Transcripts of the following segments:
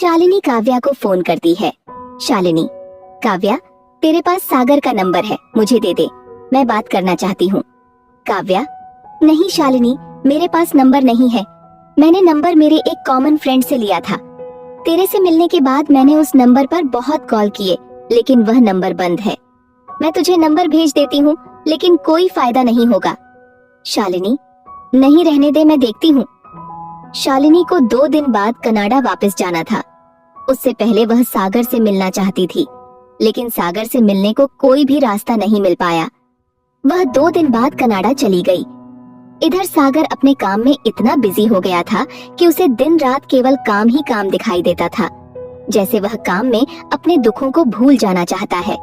शालिनी काव्या को फोन करती है। शालिनी, काव्या, तेरे पास सागर का नंबर है, मुझे दे दे, मैं बात करना चाहती हूँ। काव्या, नहीं शालिनी, मेरे पास नंबर नहीं है, मैंने नंबर मेरे एक कॉमन फ्रेंड से लिया था। तेरे से मिलने के बाद मैंने उस नंबर पर बहुत कॉल किए, लेकिन वह नंबर बंद है। मैं तुझे नंबर भेज देती हूँ, लेकिन कोई फायदा नहीं होगा। शालिनी, नहीं, रहने दे, मैं देखती हूँ। शालिनी को 2 दिन बाद कनाडा वापस जाना था। उससे पहले वह सागर से मिलना चाहती थी, लेकिन सागर से मिलने को कोई भी रास्ता नहीं मिल पाया। वह 2 दिन बाद कनाडा चली गई। इधर सागर अपने काम में इतना बिजी हो गया था कि उसे दिन रात केवल काम ही काम दिखाई देता था, जैसे वह काम में अपने दुखों को भूल जाना चाहता है।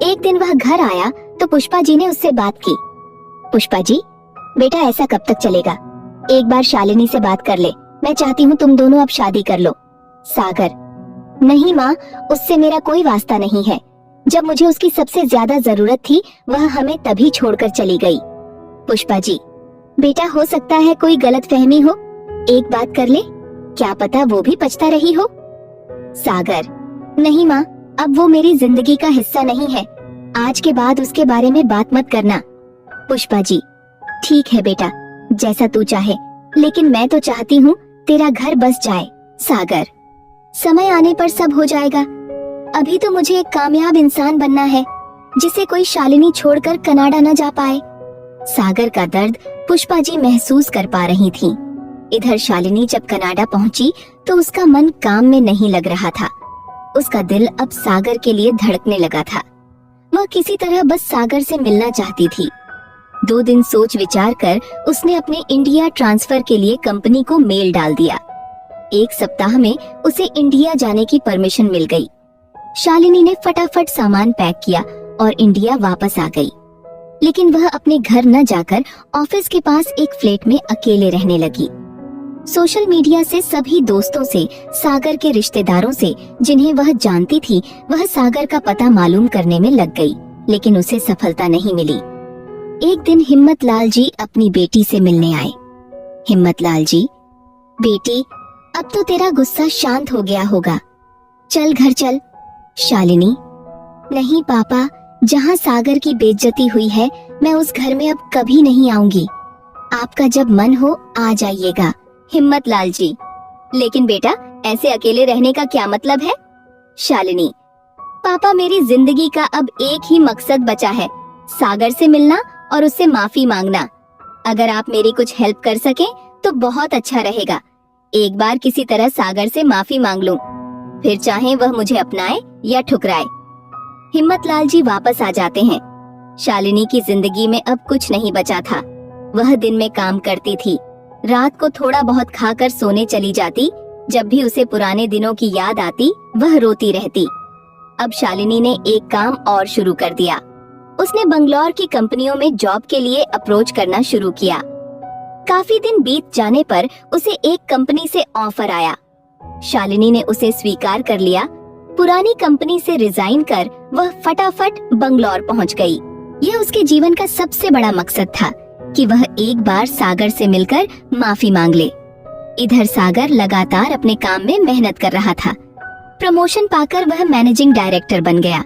एक दिन वह घर आया तो पुष्पा जी ने उससे बात की। पुष्पा जी, बेटा ऐसा कब तक चलेगा? एक बार शालिनी से बात कर ले, मैं चाहती हूँ तुम दोनों अब शादी कर लो। सागर, नहीं माँ, उससे मेरा कोई वास्ता नहीं है। जब मुझे उसकी सबसे ज्यादा जरूरत थी, वह हमें तभी छोड़कर चली गई। पुष्पा जी, बेटा हो सकता है कोई गलतफहमी हो, एक बात कर ले, क्या पता वो भी पछता रही हो। सागर, नहीं माँ, अब वो मेरी जिंदगी का हिस्सा नहीं है, आज के बाद उसके बारे में बात मत करना। पुष्पा जी, ठीक है बेटा, जैसा तू चाहे, लेकिन मैं तो चाहती हूँ तेरा घर बस जाए। सागर, समय आने पर सब हो जाएगा, अभी तो मुझे एक कामयाब इंसान बनना है, जिसे कोई शालिनी छोड़कर कनाडा न जा पाए। सागर का दर्द पुष्पा जी महसूस कर पा रही थीं। इधर शालिनी जब कनाडा पहुंची तो उसका मन काम में नहीं लग रहा था। उसका दिल अब सागर के लिए धड़कने लगा था। वह किसी तरह बस सागर से मिलना चाहती थी। 2 दिन सोच विचार कर उसने अपने इंडिया ट्रांसफर के लिए कंपनी को मेल डाल दिया। 1 सप्ताह में उसे इंडिया जाने की परमिशन मिल गई। शालिनी ने फटाफट सामान पैक किया और इंडिया वापस आ गई, लेकिन वह अपने घर न जाकर ऑफिस के पास एक फ्लैट में अकेले रहने लगी। सोशल मीडिया से सभी दोस्तों से, सागर के रिश्तेदारों से जिन्हें वह जानती थी, वह सागर का पता मालूम करने में लग गई, लेकिन उसे सफलता नहीं मिली। एक दिन हिम्मत लाल जी अपनी बेटी से मिलने आए। हिम्मत लाल जी, बेटी, अब तो तेरा गुस्सा शांत हो गया होगा, चल घर चल। शालिनी, नहीं पापा, जहाँ सागर की बेइज्जती हुई है, मैं उस घर में अब कभी नहीं आऊंगी। आपका जब मन हो आ जाइएगा। हिम्मत लाल जी, लेकिन बेटा ऐसे अकेले रहने का क्या मतलब है? शालिनी, पापा, मेरी जिंदगी का अब एक ही मकसद बचा है, सागर से मिलना और उससे माफी मांगना। अगर आप मेरी कुछ हेल्प कर सकें तो बहुत अच्छा रहेगा। एक बार किसी तरह सागर से माफी मांग लूं, फिर चाहे वह मुझे अपनाए या ठुकराए। हिम्मत लाल जी वापस आ जाते हैं। शालिनी की जिंदगी में अब कुछ नहीं बचा था। वह दिन में काम करती थी, रात को थोड़ा बहुत खाकर सोने चली जाती। जब भी उसे पुराने दिनों की याद आती, वह रोती रहती। अब शालिनी ने एक काम और शुरू कर दिया। उसने बंगलौर की कंपनियों में जॉब के लिए अप्रोच करना शुरू किया। काफी दिन बीत जाने पर उसे एक कंपनी से ऑफर आया। शालिनी ने उसे स्वीकार कर लिया। पुरानी कंपनी से रिजाइन कर वह फटाफट बंगलौर पहुंच गई। यह उसके जीवन का सबसे बड़ा मकसद था कि वह एक बार सागर से मिलकर माफी मांग ले। इधर सागर लगातार अपने काम में मेहनत कर रहा था। प्रमोशन पाकर वह मैनेजिंग डायरेक्टर बन गया।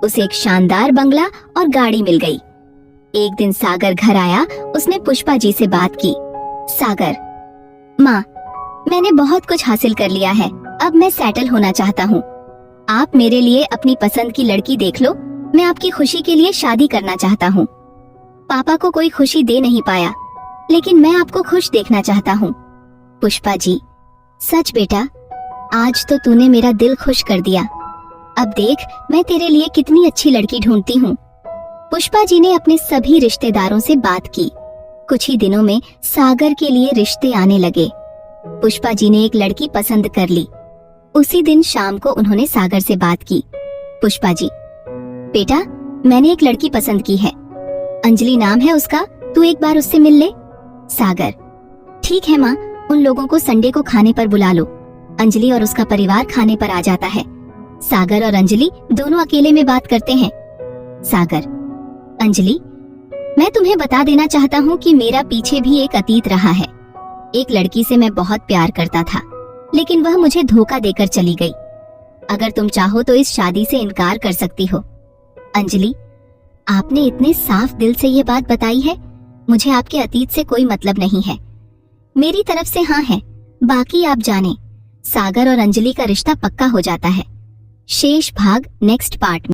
उसे एक शानदार बंगला और गाड़ी मिल गई। एक दिन सागर घर आया। उसने पुष्पा जी से बात की। सागर, माँ, मैंने बहुत कुछ हासिल कर लिया है, अब मैं सेटल होना चाहता हूँ। आप मेरे लिए अपनी पसंद की लड़की देख लो, मैं आपकी खुशी के लिए शादी करना चाहता हूँ। पापा को कोई खुशी दे नहीं पाया, लेकिन मैं आपको खुश देखना चाहता हूँ। पुष्पा जी, सच बेटा, आज तो तूने मेरा दिल खुश कर दिया। अब देख मैं तेरे लिए कितनी अच्छी लड़की ढूंढती हूँ। पुष्पा जी ने अपने सभी रिश्तेदारों से बात की। कुछ ही दिनों में सागर के लिए रिश्ते आने लगे। पुष्पा जी ने एक लड़की पसंद कर ली। उसी दिन शाम को उन्होंने सागर से बात की। पुष्पा जी, बेटा, मैंने एक लड़की पसंद की है, अंजलि नाम है उसका, तू एक बार उससे मिल ले। सागर, ठीक है माँ, उन लोगों को संडे को खाने पर बुला लो, अंजलि और उसका परिवार खाने पर आ जाता है। सागर और अंजलि दोनों अकेले में बात करते हैं। सागर, अंजलि, मैं तुम्हें बता देना चाहता हूँ कि मेरा पीछे भी एक अतीत रहा है। एक लड़की से मैं बहुत प्यार करता था, लेकिन वह मुझे धोखा देकर चली गई। अगर तुम चाहो तो इस शादी से इनकार कर सकती हो। अंजलि, आपने इतने साफ दिल से ये बात बताई है। मुझे आपके अतीत से कोई मतलब नहीं है। मेरी तरफ से हाँ है, बाकी आप जाने। सागर और अंजलि का रिश्ता पक्का हो जाता है। शेष भाग नेक्स्ट पार्ट में।